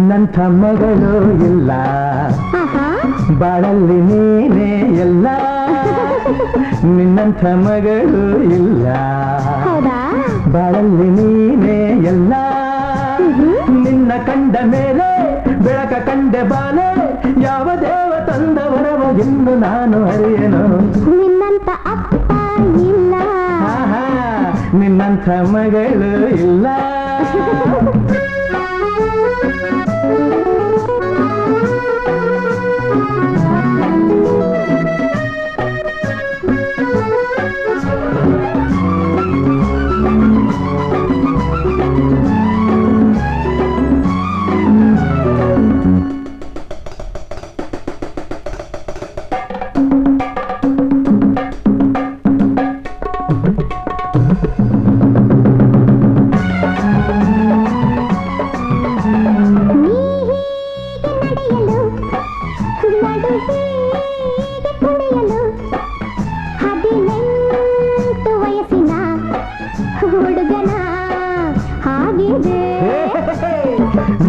ನಿನ್ನಂಥ ಮಗಳು ಇಲ್ಲ ಬಾಳಲ್ಲಿ ನೀನೇ ಎಲ್ಲ ನಿನ್ನಂಥ ಮಗಳು ಇಲ್ಲ ಬಾಳಲ್ಲಿ ನೀನೇ ಎಲ್ಲ ನಿನ್ನ ಕಂಡ ಮೇಲೆ ಬೆಳಕ ಕಂಡೆ ಬಾಲೆ ಯಾವ ದೇವ ತಂದವರವ ಎಂದು ನಾನು ಅರಿಯನು ನಿನ್ನಂತ ಅಪ್ಪ ಇಲ್ಲ ನಿನ್ನಂಥ ಮಗಳು ಇಲ್ಲ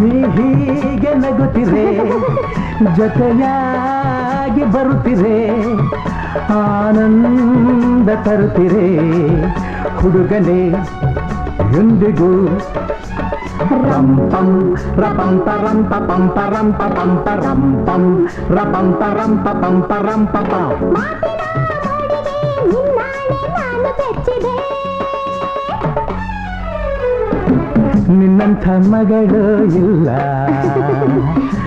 ನೀ ಹೀಗೆ ನಗುತ್ತಿರೆ ಜೊತೆಯಾಗಿ ಬರುತ್ತಿರೆ ಆನಂದ ತರುತ್ತಿರೆ ಹುಡುಗನೇ ಎಂದಿಗೂ ರಂಪಂ ರಪಂಪ ರಂಪ ಪಂಪ ರಂಪ ಪಂಪ ರಂಪಂ ರಪಂಪ ರಂಪ ಪಂಪ ರಂಪ ನಿನ್ನಂಥ ಮಗಳು ಇಲ್ಲ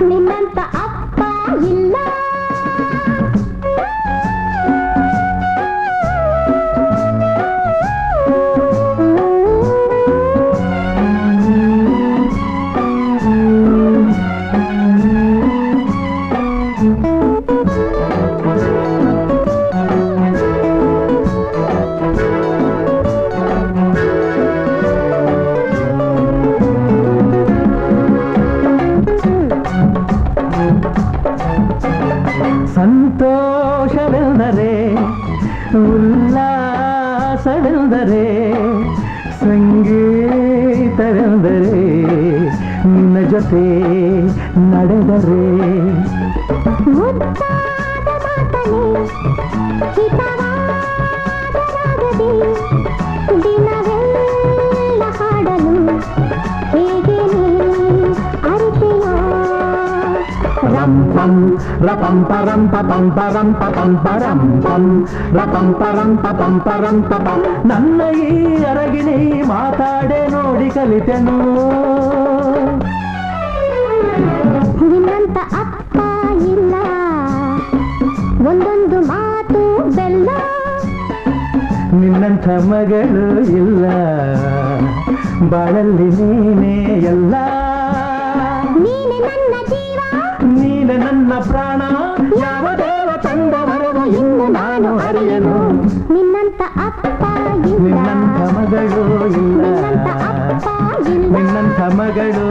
ನಿನ್ನಂತ ಅಪ್ಪ ಇಲ್ಲ ಸಂತೋಷವೆಂದರೆ ಉಲ್ಲಾಸವೆಂದರೆ ಸಂಗೀತವೆಂದರೆ ನಿನ್ನ ಜೊತೆ ನಡೆದರೆ ರಂಪಂ ರಪಂಪ ರಂಪ ಪಂಪ ರಂಪ ಪಂಪ ರಂಪಂ ರಪಂಪ ರಂಪ ಪಂಪ ರಂಪ ನನ್ನ ಈ ಅರಗಿಣಿ ಮಾತಾಡೆ ನೋಡಿ ಕಲಿತೆನು ನಿನ್ನಂತ ಅಪ್ಪ ಇಲ್ಲ ಒಂದೊಂದು ಮಾತು ಬೆಲ್ಲ ನಿನ್ನಂಥ ಮಗಳು ಇಲ್ಲ ಬಾಳಲ್ಲಿ ನೀನೇ ಎಲ್ಲ ನೀನೆ ನನ್ನ ಜೀವ ನೀನೆ ನನ್ನ ಪ್ರಾಣ ಯಾವ ದೇವ ತಂದವರವ ಇನ್ನು ನಾನು ಅರಿಯನು ನಿನ್ನಂತ ಅಪ್ಪ ಇಲ್ಲ ನಿನ್ನಂಥ ಮಗಳು ಇಲ್ಲ ನಿನ್ನಂತ ಅಪ್ಪ ಇಲ್ಲ ನಿನ್ನಂಥ ಮಗಳು